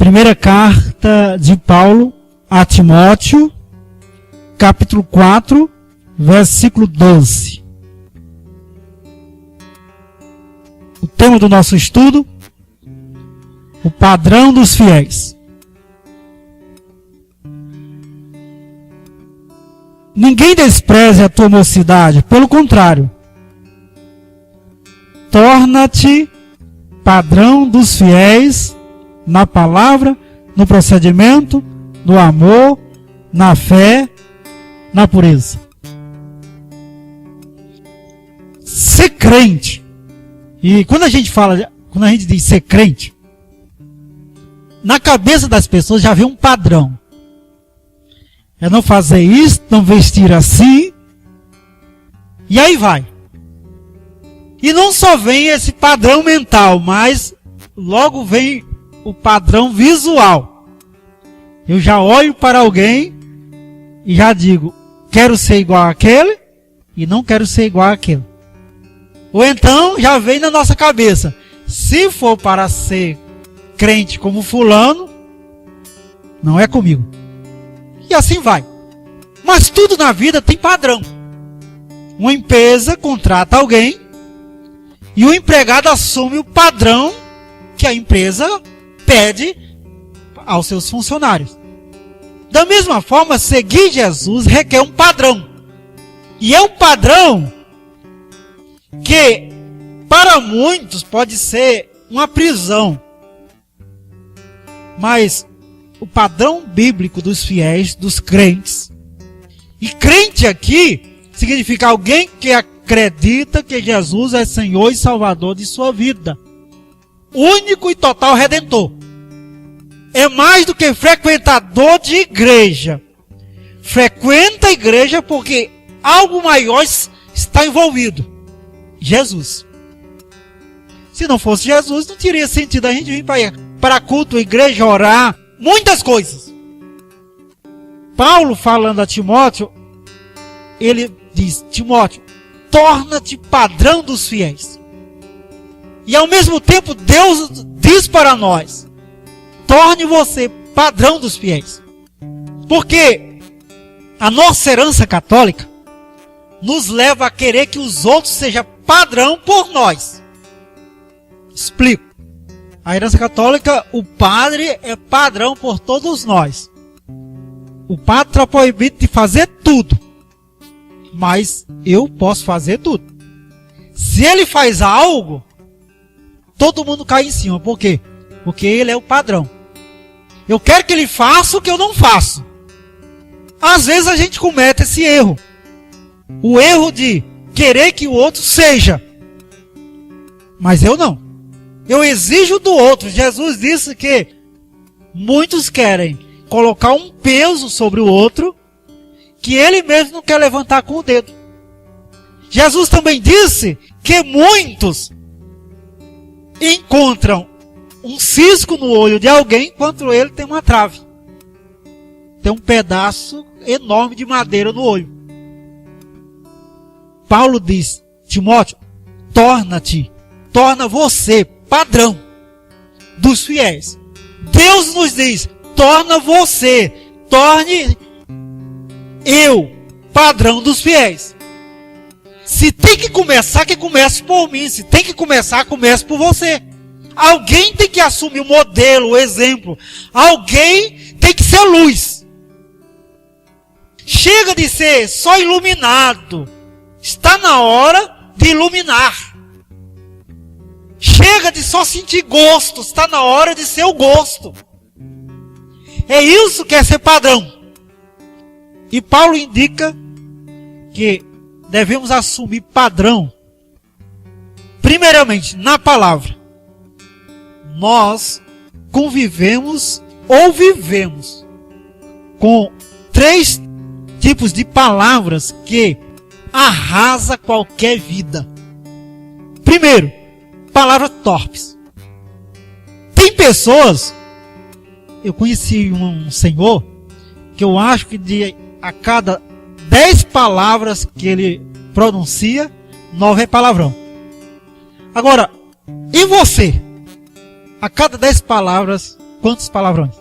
Primeira carta de Paulo a Timóteo, capítulo 4, versículo 12. O tema do nosso estudo: o padrão dos fiéis. Ninguém despreze a tua mocidade, pelo contrário, torna-te padrão dos fiéis na palavra, no procedimento, no amor, na fé, na pureza. Ser crente. E quando a gente diz ser crente, na cabeça das pessoas já vem um padrão. É não fazer isso, não vestir assim, e aí vai. E não só vem esse padrão mental, mas logo vem o padrão visual. Eu já olho para alguém e já digo, quero ser igual àquele e não quero ser igual àquele. Ou então já vem na nossa cabeça, se for para ser crente como fulano, não é comigo. E assim vai. Mas tudo na vida tem padrão. Uma empresa contrata alguém e o empregado assume o padrão que a empresa pede aos seus funcionários. Da mesma forma, seguir Jesus requer um padrão. E é um padrão que, para muitos, pode ser uma prisão. Mas o padrão bíblico dos fiéis, dos crentes. E crente aqui significa alguém que acredita que Jesus é Senhor e Salvador de sua vida. Único e total Redentor. É mais do que frequentador de igreja. Frequenta a igreja porque algo maior está envolvido. Jesus. Se não fosse Jesus, não teria sentido a gente vir para culto, igreja, orar, muitas coisas. Paulo, falando a Timóteo, ele diz, Timóteo, torna-te padrão dos fiéis. E ao mesmo tempo, Deus diz para nós, torne você padrão dos fiéis. Porque a nossa herança católica nos leva a querer que os outros sejam padrão por nós. Explico. A herança católica, o padre é padrão por todos nós. O padre está proibido de fazer tudo. Mas eu posso fazer tudo. Se ele faz algo, todo mundo cai em cima. Por quê? Porque ele é o padrão. Eu quero que ele faça o que eu não faço. Às vezes a gente comete esse erro. O erro de querer que o outro seja. Mas eu não. Eu exijo do outro. Jesus disse que muitos querem colocar um peso sobre o outro que ele mesmo não quer levantar com o dedo. Jesus também disse que muitos encontram um cisco no olho de alguém enquanto ele tem uma trave. Tem um pedaço enorme de madeira no olho. Paulo diz, Timóteo, torna você padrão dos fiéis. Deus nos diz, torne eu padrão dos fiéis. Se tem que começar, que comece por mim. Se tem que começar, comece por você. Alguém tem que assumir o modelo, o exemplo. Alguém tem que ser luz. Chega de ser só iluminado. Está na hora de iluminar. Chega de só sentir gosto. Está na hora de ser o gosto. É isso que é ser padrão. E Paulo indica que devemos assumir padrão. Primeiramente, na palavra. Nós convivemos ou vivemos com 3 tipos de palavras que arrasa qualquer vida. Primeiro, palavras torpes. Tem pessoas, eu conheci um senhor, que eu acho que a cada 10 palavras que ele pronuncia, 9 é palavrão. Agora, e você? A cada 10 palavras, quantos palavrões?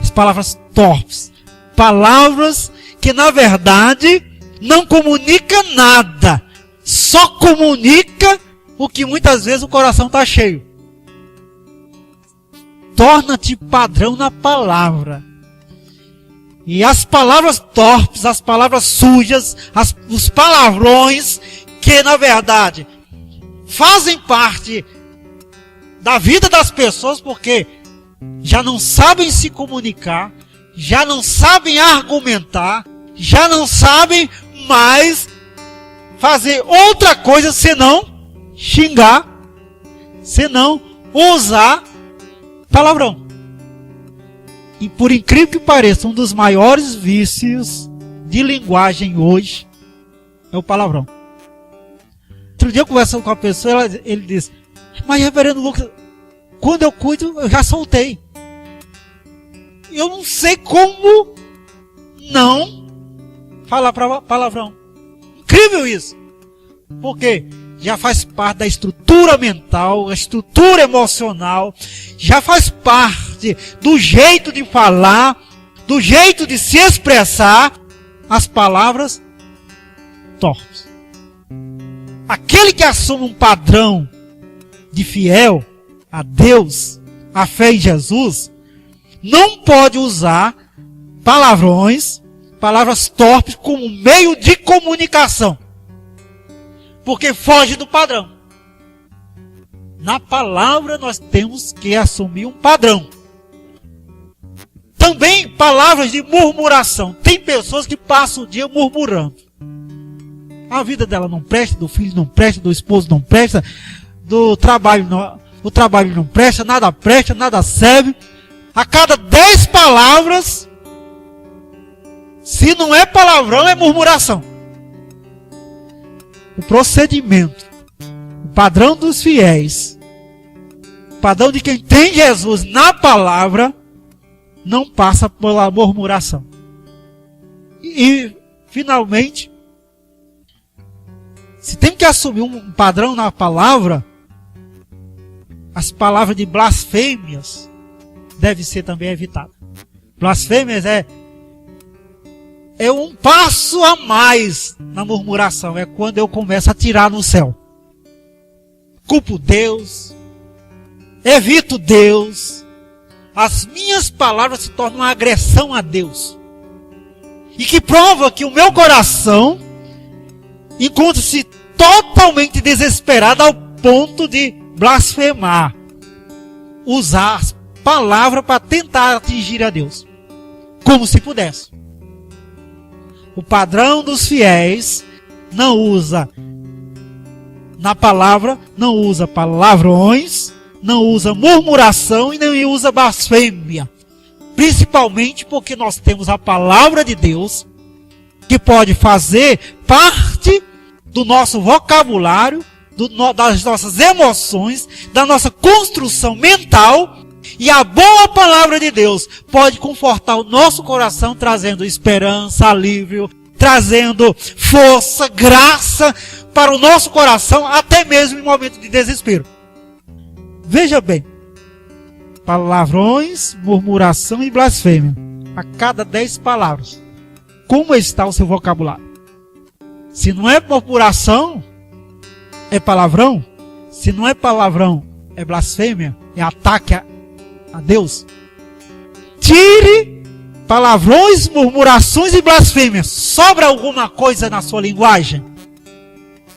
As palavras torpes. Palavras que na verdade não comunicam nada. Só comunica o que muitas vezes o coração está cheio. Torna-te padrão na palavra. E as palavras torpes, as palavras sujas, os palavrões que na verdade fazem parte da vida das pessoas porque já não sabem se comunicar, já não sabem argumentar, já não sabem mais fazer outra coisa senão xingar, senão usar palavrão. E por incrível que pareça, um dos maiores vícios de linguagem hoje é o palavrão. Outro dia eu conversando com uma pessoa, ele disse: mas reverendo Lucas, quando eu cuido, eu já soltei. Eu não sei como não falar palavrão. Incrível isso. Porque já faz parte da estrutura mental, da estrutura emocional, já faz parte do jeito de falar, do jeito de se expressar as palavras torpes. Aquele que assume um padrão de fiel a Deus, a fé em Jesus, não pode usar palavrões, palavras torpes como meio de comunicação. Porque foge do padrão. Na palavra nós temos que assumir um padrão. Também palavras de murmuração. Tem pessoas que passam o dia murmurando. A vida dela não presta, do filho não presta, do esposo não presta, do trabalho não, o trabalho não presta, nada serve. A cada 10 palavras, se não é palavrão, é murmuração. O procedimento, o padrão dos fiéis, o padrão de quem tem Jesus na palavra, não passa pela murmuração. E finalmente, se tem que assumir um padrão na palavra, as palavras de blasfêmias devem ser também evitadas. Blasfêmias é um passo a mais na murmuração. É quando eu começo a tirar no céu. Culpo Deus. Evito Deus. As minhas palavras se tornam uma agressão a Deus. E que prova que o meu coração encontra-se totalmente desesperado ao ponto de blasfemar. Usar as palavras para tentar atingir a Deus. Como se pudesse. O padrão dos fiéis não usa na palavra, não usa palavrões, não usa murmuração e nem usa blasfêmia. Principalmente porque nós temos a palavra de Deus que pode fazer parte do nosso vocabulário, das nossas emoções, da nossa construção mental. E a boa palavra de Deus pode confortar o nosso coração, trazendo esperança, alívio, trazendo força, graça para o nosso coração, até mesmo em momentos de desespero. Veja bem, palavrões, murmuração e blasfêmia. A cada 10 palavras, como está o seu vocabulário? Se não é murmuração, é palavrão. Se não é palavrão, é blasfêmia, é ataque a Deus. Tire palavrões, murmurações e blasfêmias. Sobra alguma coisa na sua linguagem?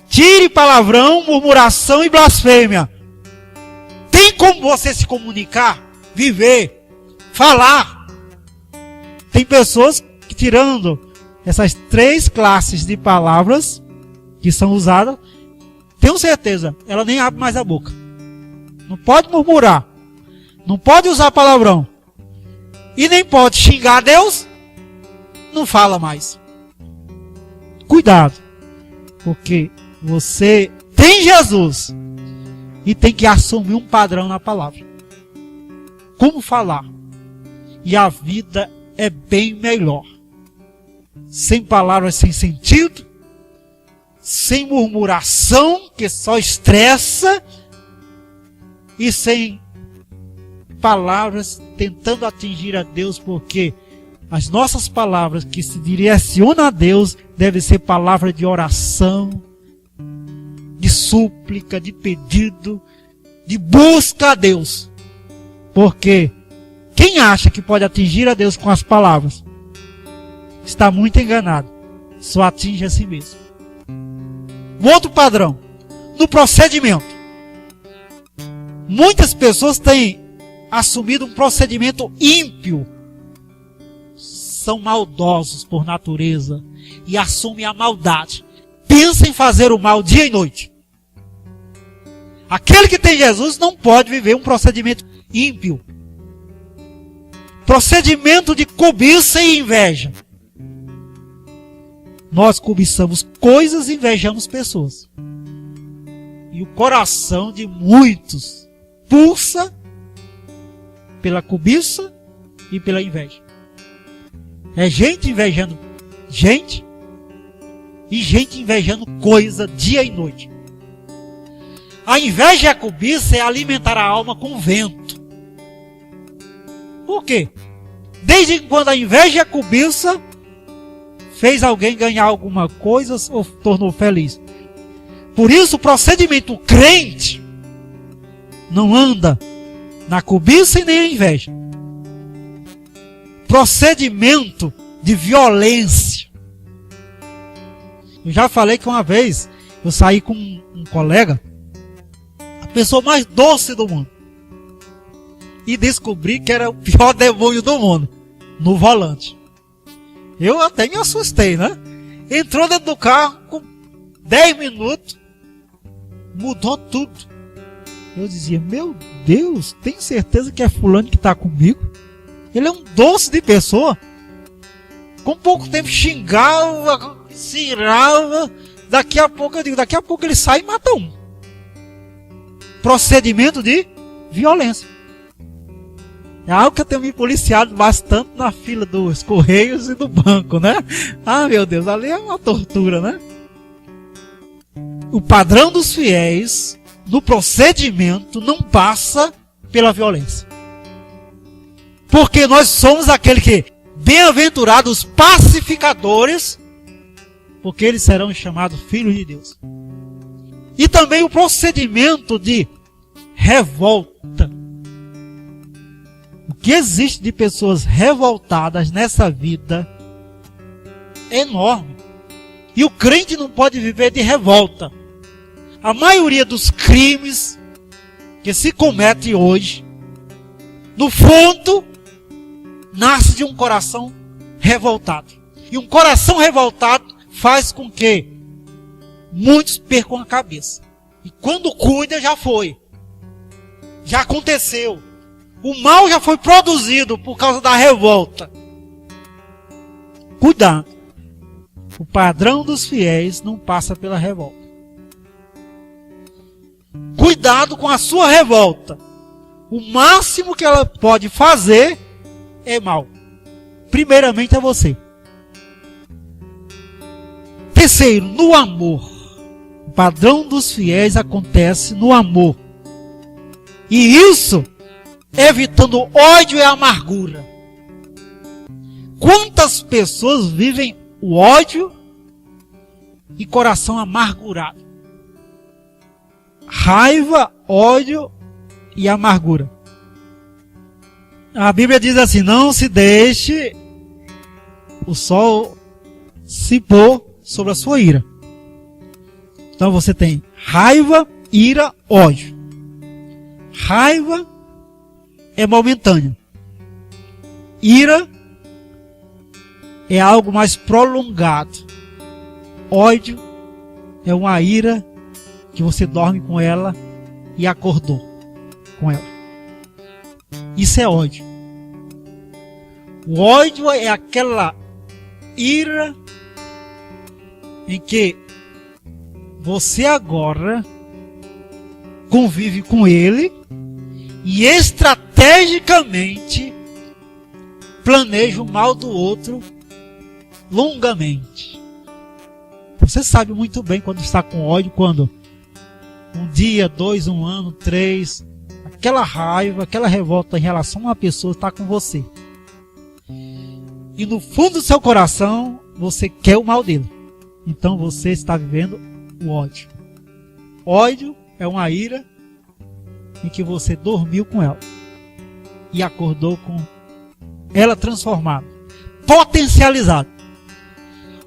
Tire palavrão, murmuração e blasfêmia. Tem como você se comunicar, viver, falar? Tem pessoas que, tirando essas 3 classes de palavras que são usadas, tenho certeza, ela nem abre mais a boca. Não pode murmurar. Não pode usar palavrão. E nem pode xingar a Deus. Não fala mais. Cuidado. Porque você tem Jesus. E tem que assumir um padrão na palavra. Como falar. E a vida é bem melhor. Sem palavras sem sentido. Sem murmuração, que só estressa. E sem palavras tentando atingir a Deus, porque as nossas palavras que se direcionam a Deus devem ser palavras de oração, de súplica, de pedido, de busca a Deus. Porque quem acha que pode atingir a Deus com as palavras está muito enganado. Só atinge a si mesmo. Um outro padrão, no procedimento. Muitas pessoas têm assumido um procedimento ímpio. São maldosos por natureza e assumem a maldade. Pensam em fazer o mal dia e noite. Aquele que tem Jesus não pode viver um procedimento ímpio. Procedimento de cobiça e inveja. Nós cobiçamos coisas e invejamos pessoas. E o coração de muitos pulsa pela cobiça e pela inveja. É gente invejando gente e gente invejando coisa dia e noite. A inveja e a cobiça é alimentar a alma com vento. Por quê? Desde quando a inveja e a cobiça fez alguém ganhar alguma coisa ou tornou feliz. Por isso o procedimento crente não anda na cobiça e nem na inveja. Procedimento de violência. Eu já falei que uma vez eu saí com um colega, a pessoa mais doce do mundo, e descobri que era o pior demônio do mundo, no volante. Eu até me assustei, né? Entrou dentro do carro, com 10 minutos, mudou tudo. Eu dizia, meu Deus, tem certeza que é fulano que está comigo? Ele é um doce de pessoa. Com pouco tempo xingava, se irava. Daqui a pouco eu digo, daqui a pouco ele sai e mata um. Procedimento de violência. É algo que eu tenho me policiado bastante na fila dos Correios e do banco, né? Ah, meu Deus, ali é uma tortura, né? O padrão dos fiéis no procedimento não passa pela violência. Porque nós somos aquele que, bem-aventurados pacificadores, porque eles serão chamados filhos de Deus. E também o procedimento de revolta. O que existe de pessoas revoltadas nessa vida é enorme. E o crente não pode viver de revolta. A maioria dos crimes que se comete hoje, no fundo, nasce de um coração revoltado. E um coração revoltado faz com que muitos percam a cabeça. E quando cuida, já foi. Já aconteceu. O mal já foi produzido por causa da revolta. Cuidado. O padrão dos fiéis não passa pela revolta. Cuidado com a sua revolta. O máximo que ela pode fazer é mal. Primeiramente é você. Terceiro, no amor. O padrão dos fiéis acontece no amor. E isso evitando ódio e amargura. Quantas pessoas vivem o ódio e coração amargurado? Raiva, ódio e amargura. A Bíblia diz assim, não se deixe o sol se pôr sobre a sua ira. Então você tem raiva, ira, ódio. Raiva é momentânea. Ira é algo mais prolongado. Ódio é uma ira que você dorme com ela e acordou com ela. Isso é ódio. O ódio é aquela ira em que você agora convive com ele e estrategicamente planeja o mal do outro longamente. Você sabe muito bem quando está com ódio, quando um dia, 2, 1 ano, 3, aquela raiva, aquela revolta em relação a uma pessoa está com você. E no fundo do seu coração, você quer o mal dele. Então você está vivendo o ódio. Ódio é uma ira em que você dormiu com ela e acordou com ela transformada, potencializada.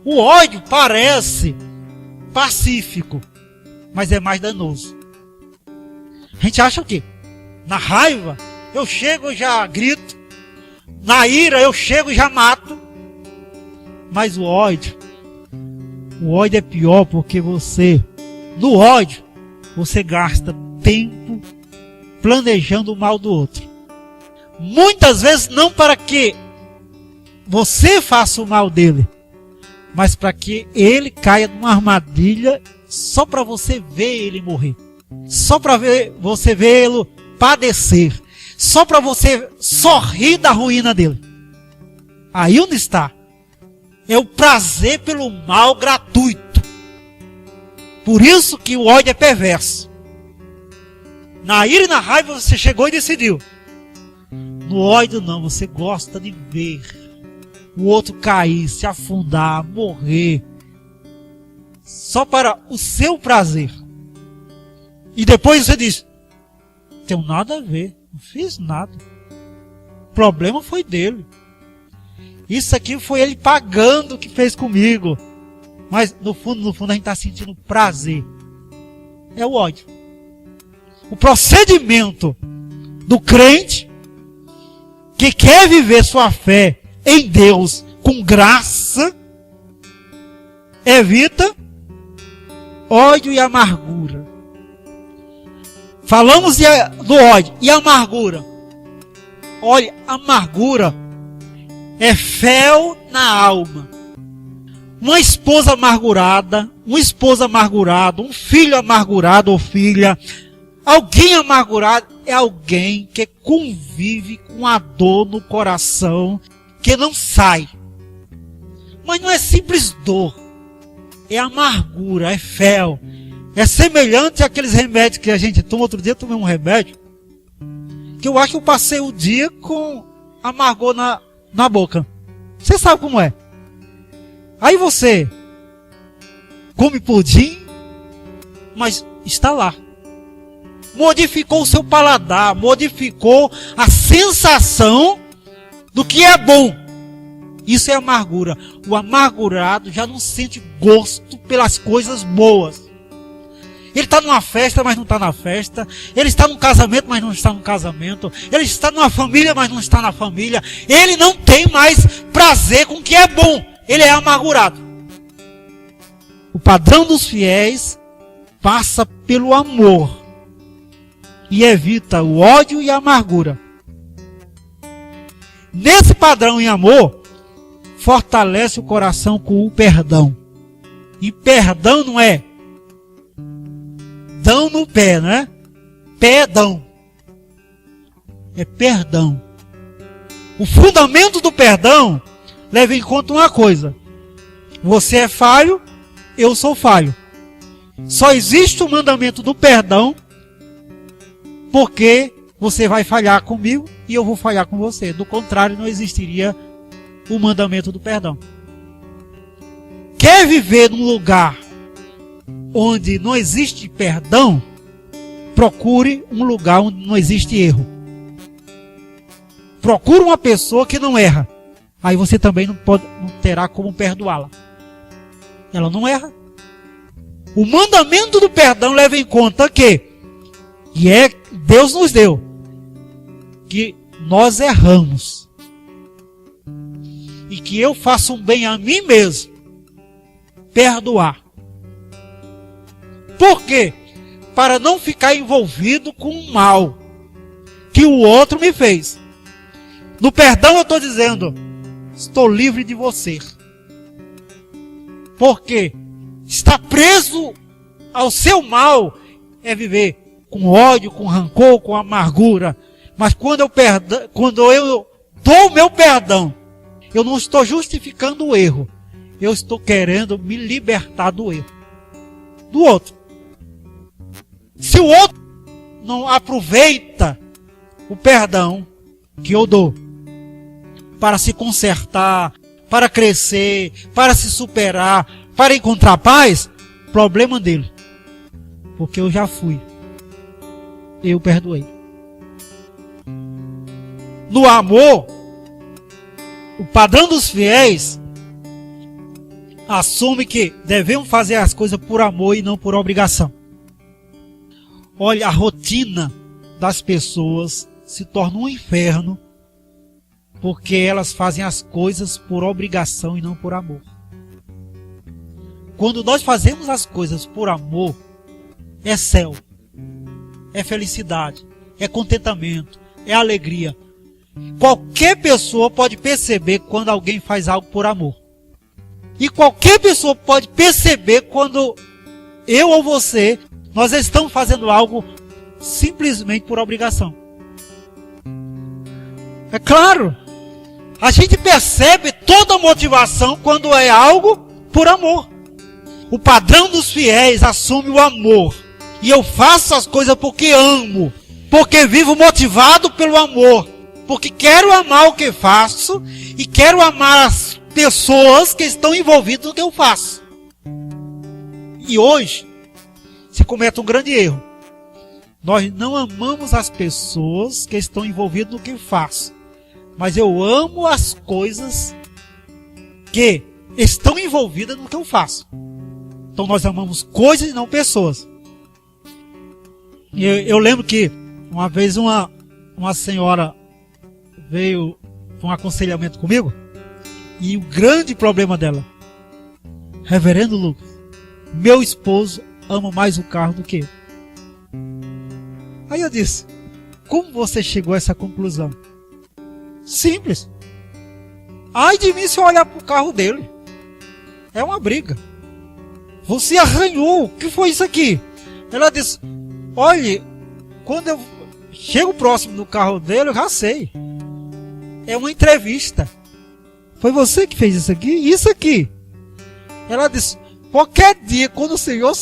O ódio parece pacífico, mas é mais danoso. A gente acha o quê? Na raiva, eu chego e já grito. Na ira, eu chego e já mato. Mas o ódio é pior porque no ódio, você gasta tempo planejando o mal do outro. Muitas vezes não para que você faça o mal dele, mas para que ele caia numa armadilha só para você ver ele morrer. Só para você vê-lo padecer. Só para você sorrir da ruína dele. Aí onde está? É o prazer pelo mal gratuito. Por isso que o ódio é perverso. Na ira e na raiva você chegou e decidiu. No ódio não, você gosta de ver o outro cair, se afundar, morrer. Só para o seu prazer. E depois você diz, não tenho nada a ver, não fiz nada. O problema foi dele. Isso aqui foi ele pagando o que fez comigo. Mas no fundo a gente está sentindo prazer. É o ódio. O procedimento do crente que quer viver sua fé em Deus com graça evita ódio e amargura. Falamos do ódio e amargura. Olha, amargura é fel na alma. Uma esposa amargurada, um esposo amargurado, um filho amargurado ou filha, alguém amargurado é alguém que convive com a dor no coração que não sai. Mas não é simples dor, é amargura, é fel. É semelhante àqueles remédios que a gente toma. Outro dia eu tomei um remédio que eu acho que eu passei o dia com amargor na boca. Você sabe como é. Aí você come pudim, mas está lá. Modificou o seu paladar, modificou a sensação do que é bom. Isso é amargura. O amargurado já não sente gosto pelas coisas boas. Ele está numa festa, mas não está na festa. Ele está num casamento, mas não está no casamento. Ele está numa família, mas não está na família. Ele não tem mais prazer com o que é bom. Ele é amargurado. O padrão dos fiéis passa pelo amor e evita o ódio e a amargura. Nesse padrão em amor, fortalece o coração com o perdão. E perdão não é dão no pé, né? Perdão. É perdão. O fundamento do perdão leva em conta uma coisa. Você é falho, eu sou falho. Só existe o mandamento do perdão porque você vai falhar comigo e eu vou falhar com você. Do contrário, não existiria o mandamento do perdão. Quer viver num lugar onde não existe perdão? Procure um lugar onde não existe erro. Procure uma pessoa que não erra. Aí você também não terá como perdoá-la. Ela não erra. O mandamento do perdão leva em conta que Deus nos deu, que nós erramos. E que eu faço um bem a mim mesmo. Perdoar. Por quê? Para não ficar envolvido com o mal que o outro me fez. No perdão eu estou dizendo, estou livre de você. Porque estar preso ao seu mal é viver com ódio, com rancor, com amargura. Mas quando eu dou o meu perdão, eu não estou justificando o erro. Eu estou querendo me libertar do erro. Do outro. Se o outro não aproveita o perdão que eu dou para se consertar, para crescer, para se superar, para encontrar paz, problema dele. Porque eu já fui. Eu perdoei. No amor, o padrão dos fiéis assume que devemos fazer as coisas por amor e não por obrigação. Olha, a rotina das pessoas se torna um inferno porque elas fazem as coisas por obrigação e não por amor. Quando nós fazemos as coisas por amor, é céu, é felicidade, é contentamento, é alegria. Qualquer pessoa pode perceber quando alguém faz algo por amor. E qualquer pessoa pode perceber quando eu ou você, nós estamos fazendo algo simplesmente por obrigação. É claro, a gente percebe toda a motivação quando é algo por amor. O padrão dos fiéis assume o amor. E eu faço as coisas porque amo, porque vivo motivado pelo amor, porque quero amar o que faço e quero amar as pessoas que estão envolvidas no que eu faço. E hoje se comete um grande erro. Nós não amamos as pessoas que estão envolvidas no que eu faço, mas eu amo as coisas que estão envolvidas no que eu faço. Então nós amamos coisas e não pessoas. Eu lembro que uma vez uma senhora veio para um aconselhamento comigo, e o grande problema dela: Reverendo Lucas, meu esposo ama mais o carro do que eu. Aí eu disse: como você chegou a essa conclusão? Simples. Ai de mim se eu olhar para o carro dele. É uma briga. Você arranhou. O que foi isso aqui? Ela disse: olhe, quando eu chego próximo do carro dele, eu já sei. É uma entrevista. Foi você que fez isso aqui? Isso aqui. Ela disse: qualquer dia, quando o senhor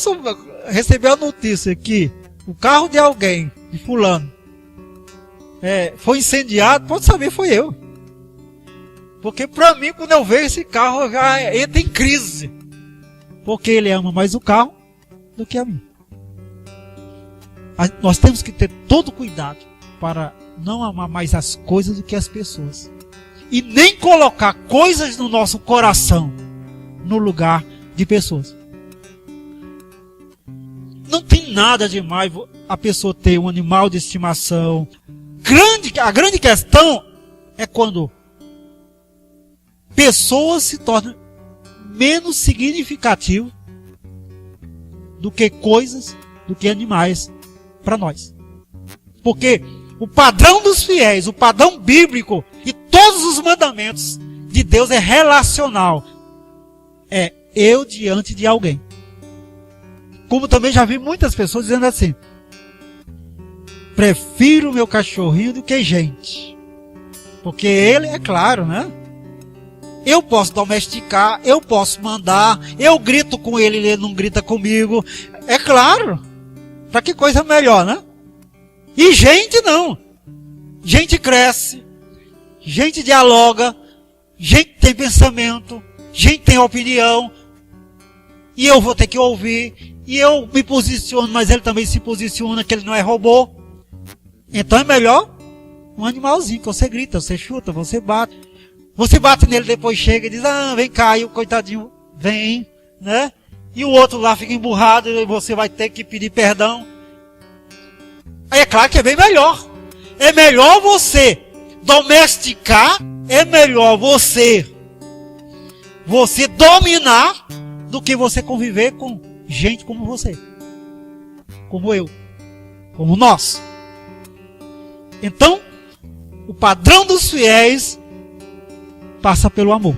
receber a notícia que o carro de alguém, de fulano, foi incendiado, pode saber, foi eu. Porque para mim, quando eu vejo esse carro, eu já entra em crise. Porque ele ama mais o carro do que a mim. Nós temos que ter todo cuidado para não amar mais as coisas do que as pessoas. E nem colocar coisas no nosso coração no lugar de pessoas. Não tem nada demais a pessoa ter um animal de estimação. A grande questão é quando pessoas se tornam menos significativas do que coisas, do que animais para nós. Porque o padrão dos fiéis, o padrão bíblico e todos os mandamentos de Deus é relacional. É eu diante de alguém. Como também já vi muitas pessoas dizendo assim: prefiro meu cachorrinho do que gente. Porque ele, é claro, né? Eu posso domesticar, eu posso mandar, eu grito com ele, ele não grita comigo. É claro. Para que coisa melhor, né? E gente não. Gente cresce, gente dialoga, gente tem pensamento, gente tem opinião, e eu vou ter que ouvir, e eu me posiciono, mas ele também se posiciona, que ele não é robô. Então é melhor um animalzinho, que você grita, você chuta, você bate. Você bate nele, depois chega e diz: ah, vem cá, e o coitadinho vem, né? E o outro lá fica emburrado, e você vai ter que pedir perdão. Aí é claro que é bem melhor. É melhor você domesticar, é melhor você dominar, do que você conviver com gente como você, como eu, como nós. Então, o padrão dos fiéis passa pelo amor.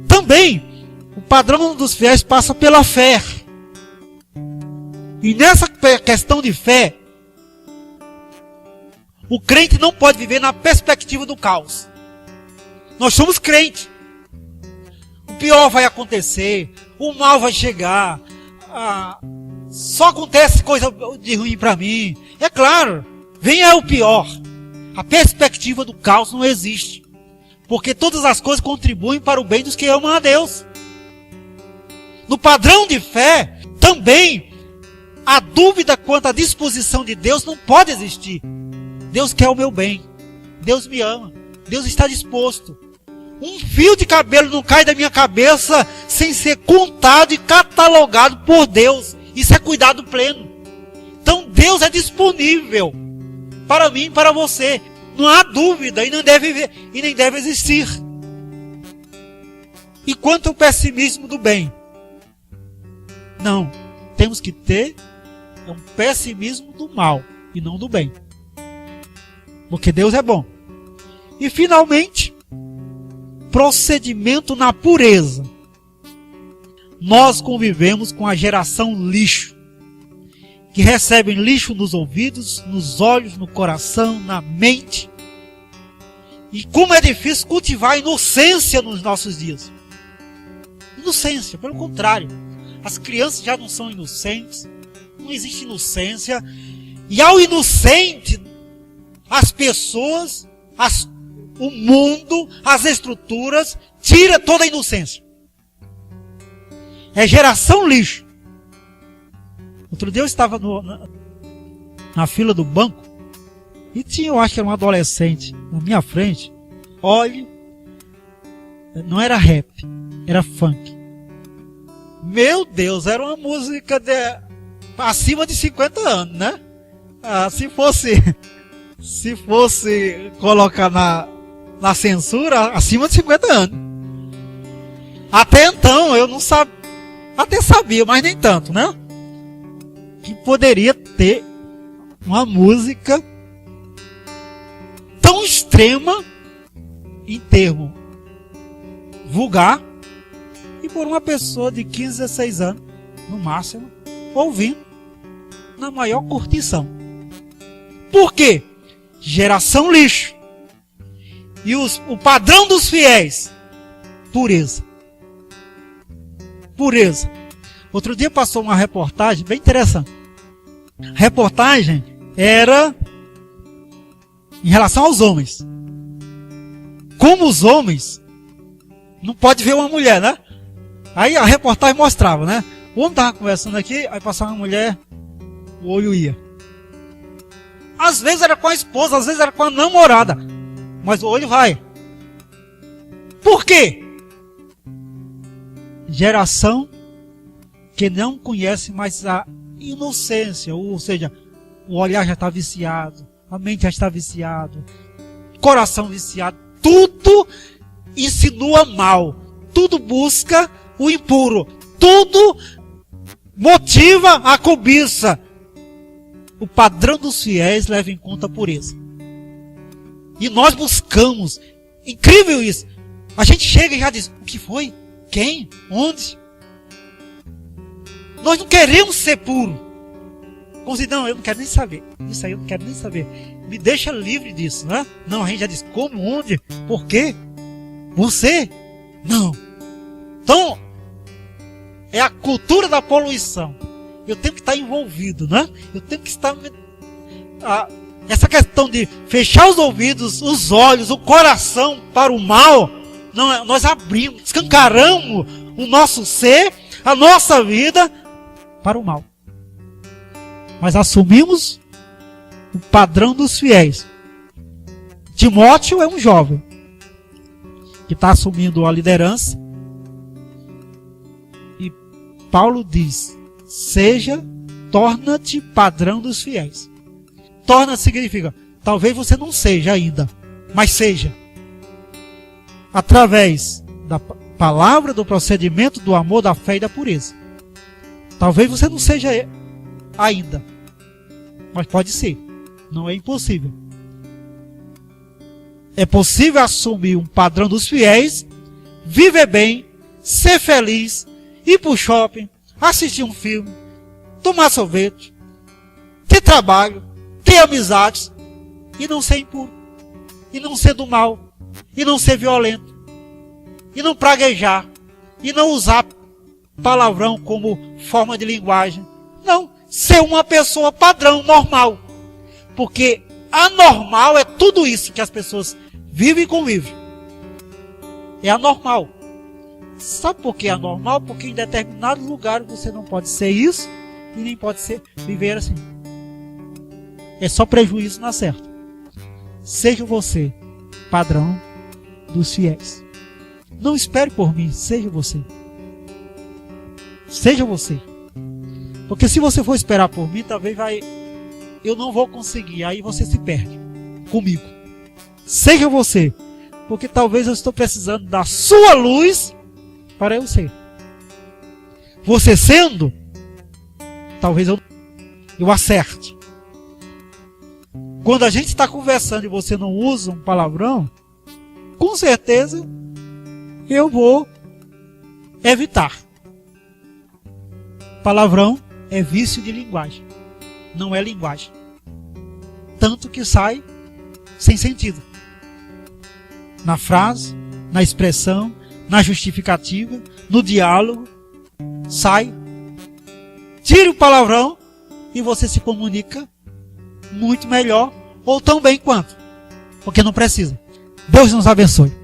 Também, o padrão dos fiéis passa pela fé. E nessa questão de fé, o crente não pode viver na perspectiva do caos. Nós somos crentes. O pior vai acontecer, o mal vai chegar, só acontece coisa de ruim para mim. É claro, vem o pior. A perspectiva do caos não existe. Porque todas as coisas contribuem para o bem dos que amam a Deus. No padrão de fé, também, a dúvida quanto à disposição de Deus não pode existir. Deus quer o meu bem. Deus me ama. Deus está disposto. Um fio de cabelo não cai da minha cabeça sem ser contado e catalogado por Deus. Isso é cuidado pleno. Então Deus é disponível para mim e para você. Não há dúvida e nem deve existir. E quanto ao pessimismo do bem? Não. Temos que ter um pessimismo do mal e não do bem. Porque Deus é bom. E finalmente, procedimento na pureza. Nós convivemos com a geração lixo, que recebem lixo nos ouvidos, nos olhos, no coração, na mente. E como é difícil cultivar a inocência nos nossos dias. Inocência, pelo contrário. As crianças já não são inocentes, não existe inocência. E ao inocente, as pessoas, o mundo, as estruturas, tira toda a inocência. É geração lixo. Outro dia eu estava na fila do banco e tinha, eu acho que era um adolescente na minha frente. Olha, não era rap, era funk. Meu Deus, era uma música acima de 50 anos, né? Se fosse colocar na censura, acima de 50 anos. Até então eu não sabia, até sabia, mas nem tanto, né? Que poderia ter uma música tão extrema em termo vulgar e por uma pessoa de 15, 16 anos, no máximo, ouvindo na maior curtição. Por quê? Geração lixo. E o padrão dos fiéis, pureza. Pureza. Outro dia passou uma reportagem bem interessante. A reportagem era em relação aos homens. Como os homens não pode ver uma mulher, né? Aí a reportagem mostrava, né? O homem estava conversando aqui, aí passava uma mulher, o olho ia. Às vezes era com a esposa, às vezes era com a namorada. Mas o olho vai. Por quê? Geração que não conhece mais a inocência, ou seja, o olhar já está viciado, a mente já está viciado, coração viciado, tudo insinua mal, tudo busca o impuro, tudo motiva a cobiça. O padrão dos fiéis leva em conta a pureza. E nós buscamos, incrível isso, a gente chega e já diz, o que foi? Quem? Onde? Nós não queremos ser puro. Como se, não, eu não quero nem saber. Isso aí eu não quero nem saber. Me deixa livre disso, né? Não, a gente já diz, como, onde? Por quê? Você? Não. Então, é a cultura da poluição. Eu tenho que estar envolvido, né? Eu tenho que estar... essa questão de fechar os ouvidos, os olhos, o coração para o mal, não, nós abrimos, escancaramos o nosso ser, a nossa vida para o mal. Mas assumimos o padrão dos fiéis. Timóteo é um jovem que está assumindo a liderança. E Paulo diz, torna-te padrão dos fiéis. Torna significa, talvez você não seja ainda, mas seja. Através da palavra, do procedimento, do amor, da fé e da pureza. Talvez você não seja ainda, mas pode ser. Não é impossível. É possível assumir um padrão dos fiéis, viver bem, ser feliz, ir para o shopping, assistir um filme, tomar sorvete, ter trabalho, ter amizades, e não ser impuro, e não ser do mal, e não ser violento, e não praguejar, e não usar palavrão como forma de linguagem. Não, ser uma pessoa padrão, normal. Porque anormal é tudo isso que as pessoas vivem e convivem. É anormal. Sabe por que é anormal? Porque em determinados lugares você não pode ser isso e nem pode viver assim. É só prejuízo na certa. Seja você padrão dos fiéis. Não espere por mim, seja você. Seja você. Porque se você for esperar por mim, talvez eu não vou conseguir. Aí você se perde comigo. Seja você. Porque talvez eu estou precisando da sua luz para eu ser. Você sendo, talvez eu acerte. Quando a gente está conversando e você não usa um palavrão, com certeza eu vou evitar. Palavrão é vício de linguagem, não é linguagem. Tanto que sai sem sentido. Na frase, na expressão, na justificativa, no diálogo, sai. Tire o palavrão e você se comunica muito melhor ou tão bem quanto. Porque não precisa. Deus nos abençoe.